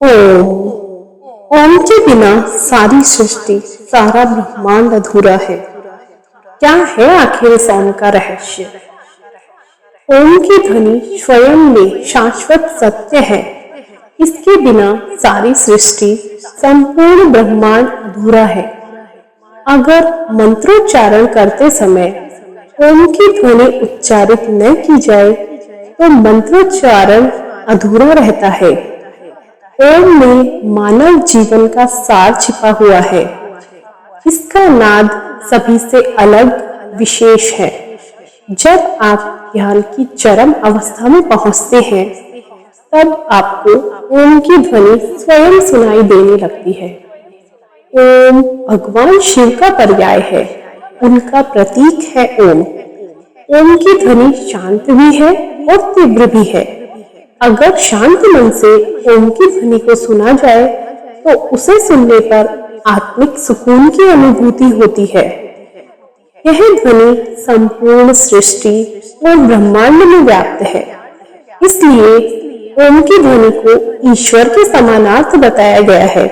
ओम। ओम के बिना सारी सृष्टि, सारा ब्रह्मांड अधूरा है। क्या है आखिर इस ओम का रहस्य? ओम की ध्वनि स्वयं में शाश्वत सत्य है। इसके बिना सारी सृष्टि, संपूर्ण ब्रह्मांड अधूरा है। अगर मंत्रोच्चारण करते समय ओम की ध्वनि उच्चारित न की जाए तो मंत्रोच्चारण अधूरा रहता है। ओम में मानव जीवन का सार छिपा हुआ है। इसका नाद सभी से अलग, विशेष है। जब आप ध्यान की चरम अवस्था में पहुंचते हैं, तब आपको ओम की ध्वनि स्वयं सुनाई देने लगती है। ओम भगवान शिव का पर्याय है, उनका प्रतीक है ओम। ओम की ध्वनि शांत भी है और तीव्र भी है। अगर शांत मन से ओम की ध्वनि को सुना जाए तो उसे सुनने पर आत्मिक सुकून की अनुभूति होती है। यह ध्वनि संपूर्ण सृष्टि और ब्रह्मांड में व्याप्त है। इसलिए ओम की ध्वनि को ईश्वर के समानार्थ बताया गया है।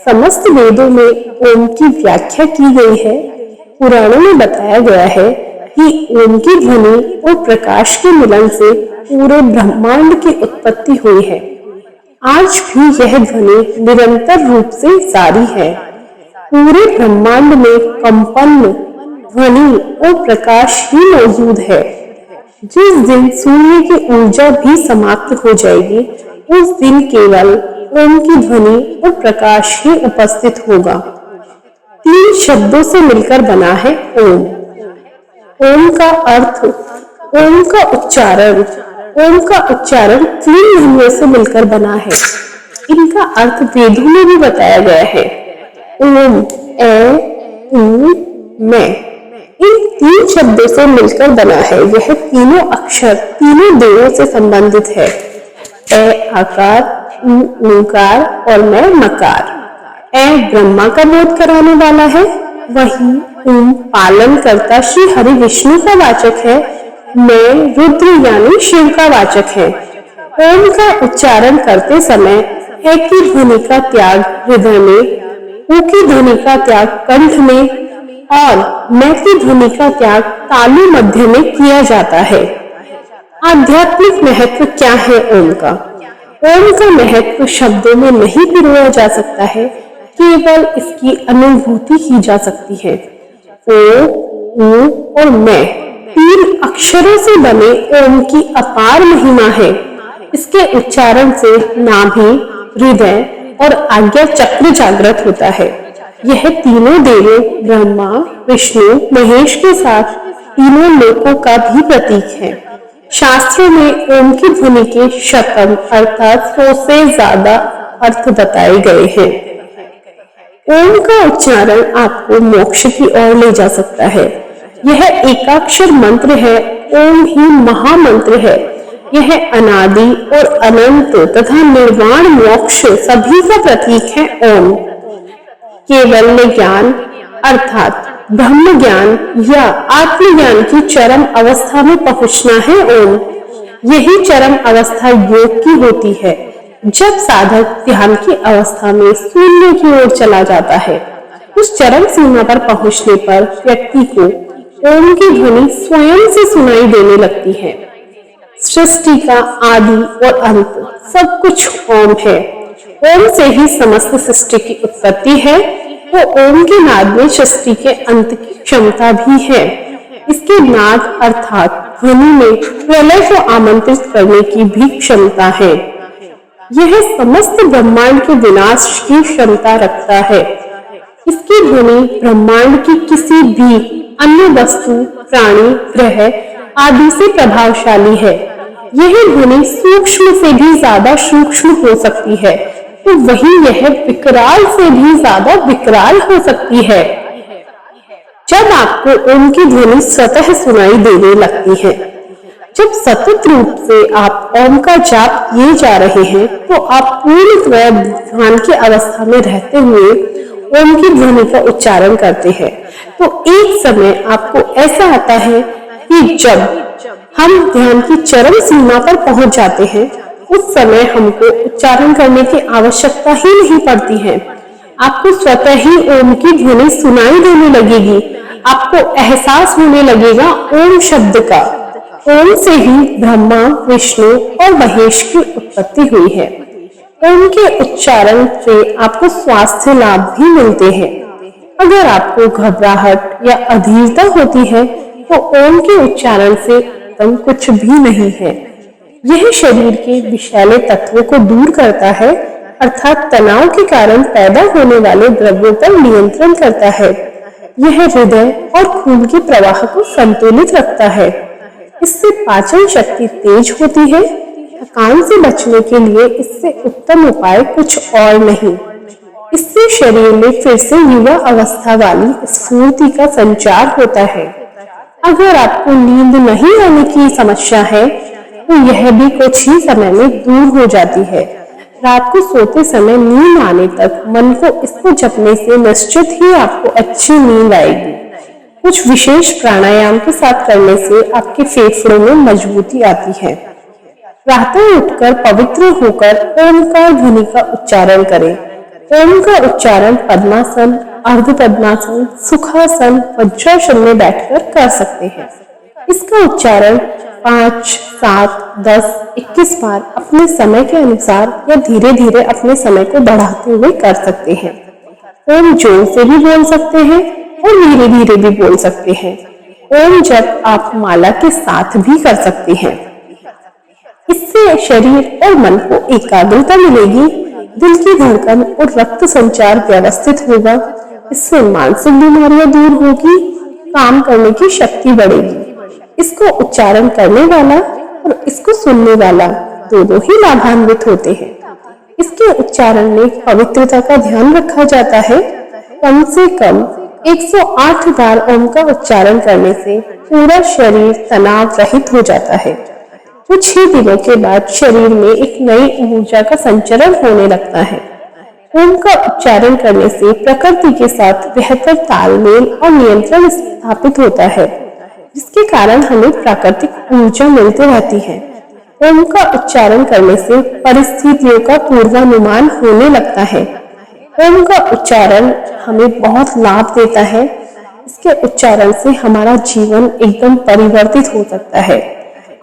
समस्त वेदों में ओम की व्याख्या की गई है। पुराणों में बताया गया है कि ओम की ध्वनि और प्रकाश के मिलन से पूरे ब्रह्मांड की उत्पत्ति हुई है। आज भी यह ध्वनि निरंतर रूप से जारी है। पूरे ब्रह्मांड में कंपन, ध्वनि और प्रकाश ही मौजूद है। जिस दिन सूर्य की ऊर्जा भी समाप्त हो जाएगी, उस दिन केवल ओम की ध्वनि और प्रकाश ही उपस्थित होगा। 3 शब्दों से मिलकर बना है ओम। ओम का अर्थ, ओम का उच्चारण। ओम का उच्चारण 3 ध्वनियों से मिलकर बना है। इनका अर्थ वेदों में भी बताया गया है। ओम, ए, ऊ, मैं, इन 3 शब्दों से मिलकर बना है। यह तीनों अक्षर तीनों देवों से संबंधित है। ए आकार, ऊ ओंकार और मैं मकार। ए ब्रह्मा का बोध कराने वाला है, वही ओम पालन करता श्री हरि विष्णु का वाचक है। मैं रुद्र यानी शिव का वाचक है। ओम का उच्चारण करते समय ए की ध्वनि का त्याग हृदय में, ऊ की ध्वनि का त्याग कंठ में और मैं की ध्वनि का त्याग तालु मध्य में किया जाता है। आध्यात्मिक महत्व क्या है ओम का? ओम का महत्व शब्दों में नहीं पिरोया जा सकता है, केवल इसकी अनुभूति की जा सकती है। ओ, ऊ और मैं 3 अक्षरों से बने ओम की अपार महिमा है। इसके उच्चारण से नाभि, हृदय और आज्ञा चक्र जागृत होता है। यह तीनों देवों ब्रह्मा, विष्णु, महेश के साथ तीनों लोकों का भी प्रतीक है। शास्त्रों में ओम की ध्वनि के शतम अर्थात 100 से ज्यादा अर्थ बताए गए हैं। ओम का उच्चारण आपको मोक्ष की ओर ले जा सकता है। यह एकाक्षर मंत्र है। ओम ही महामंत्र है। यह अनादि और अनंत तथा निर्वाण मोक्ष सभी का प्रतीक है ओम। केवल ज्ञान अर्थात ब्रह्म ज्ञान या आत्मज्ञान की चरम अवस्था में पहुंचना है ओम। यही चरम अवस्था योग की होती है। जब साधक ध्यान की अवस्था में शून्य की ओर चला जाता है, उस चरम सीमा पर पहुंचने पर व्यक्ति को ओम की ध्वनि स्वयं से सुनाई देने लगती है। सृष्टि का आदि और अंत सब कुछ ओम है। ओम से ही समस्त सृष्टि की उत्पत्ति है, तो ओम के नाद में सृष्टि के अंत की क्षमता भी है। इसके नाद अर्थात ध्वनि में प्रलय को आमंत्रित करने की भी क्षमता है। यह समस्त ब्रह्मांड के विनाश की क्षमता रखता है। इसकी ध्वनि ब्रह्मांड की किसी भी अन्य वस्तु, प्राणी, ग्रह आदि से प्रभावशाली है। यह ध्वनि सूक्ष्म से भी ज्यादा सूक्ष्म हो सकती है, तो वही यह विकराल से भी ज्यादा विकराल हो सकती है। जब आपको ओम की ध्वनि स्वतः सुनाई देने लगती है, जब सतत रूप से आप ओम का जाप किए जा रहे हैं, तो आप पूर्णतः ध्यान की अवस्था में रहते हुए ओम की ध्वनि का उच्चारण करते हैं। तो एक समय आपको ऐसा आता है कि जब हम ध्यान की चरम सीमा पर पहुंच जाते हैं, उस समय हमको उच्चारण करने की आवश्यकता ही नहीं पड़ती है। आपको स्वतः ही ओम की ध्वनि सुनाई देने लगेगी। आपको एहसास होने लगेगा ओम शब्द का। ओम से ही ब्रह्मा, विष्णु और महेश की उत्पत्ति हुई है। ओम के उच्चारण से आपको स्वास्थ्य लाभ भी मिलते हैं। अगर आपको घबराहट या अधीरता होती है तो ओम के उच्चारण से उत्तम कुछ भी नहीं है। यह शरीर के विषैले तत्वों को दूर करता है, अर्थात तनाव के कारण पैदा होने वाले द्रव्यों पर नियंत्रण करता है। यह हृदय और खून के प्रवाह को संतुलित रखता है। इससे पाचन शक्ति तेज होती है। थकान से बचने के लिए इससे उत्तम उपाय कुछ और नहीं। इससे शरीर में फिर से युवा अवस्था वाली स्फूर्ति का संचार होता है। अगर आपको नींद नहीं आने की समस्या है तो यह भी कुछ ही समय में दूर हो जाती है। रात को सोते समय नींद आने तक मन को इसको जपने से निश्चित ही आपको अच्छी नींद आएगी। कुछ विशेष प्राणायाम के साथ करने से आपके फेफड़ों में मजबूती आती है। प्रातः उठकर पवित्र होकर ओमकार ध्वनि का उच्चारण करें। ओम का उच्चारण पद्मासन, अर्ध पद्मासन, सुखासन, वज्रासन में बैठकर कर सकते हैं। इसका उच्चारण 5, 7, 10, 21 बार अपने समय के अनुसार या धीरे धीरे अपने समय को बढ़ाते हुए कर सकते हैं। ओम जोर से भी बोल सकते हैं और धीरे धीरे भी बोल सकते हैं। ओम जप आप माला के साथ भी कर सकते हैं। इससे शरीर और मन को एकाग्रता मिलेगी, दिल की धड़कन और रक्त संचार व्यवस्थित होगा। इससे मानसिक बीमारियां दूर होगी, काम करने की शक्ति बढ़ेगी। इसको उच्चारण करने वाला और इसको सुनने वाला दोनों ही लाभान्वित होते हैं। इसके उच्चारण में पवित्रता का ध्यान रखा जाता है। कम से कम 108 बार ओम का उच्चारण करने से पूरा शरीर तनाव रहित हो जाता है। कुछ ही दिनों के बाद शरीर में एक नई ऊर्जा का संचरण होने लगता है। ओम का उच्चारण करने से प्रकृति के साथ बेहतर तालमेल और नियंत्रण स्थापित होता है, जिसके कारण हमें प्राकृतिक ऊर्जा मिलती रहती है। ओम का उच्चारण करने से परिस्थितियों का पूर्वानुमान होने लगता है। ओम का उच्चारण हमें बहुत लाभ देता है। इसके उच्चारण से हमारा जीवन एकदम परिवर्तित हो सकता है।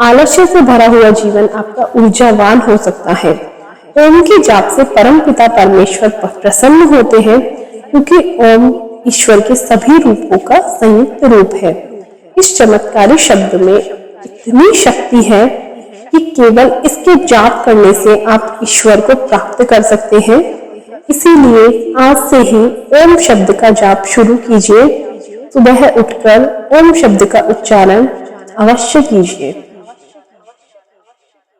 आलस्य से भरा हुआ जीवन आपका ऊर्जावान हो सकता है। ओम के जाप से परमपिता परमेश्वर प्रसन्न होते हैं, क्योंकि ओम ईश्वर के सभी रूपों का संयुक्त रूप है। इस चमत्कारी शब्द में इतनी शक्ति है कि केवल इसके जाप करने से आप ईश्वर को प्राप्त कर सकते हैं। इसीलिए आज से ही ओम शब्द का जाप शुरू कीजिए। सुबह उठकर ओम शब्द का उच्चारण अवश्य कीजिए।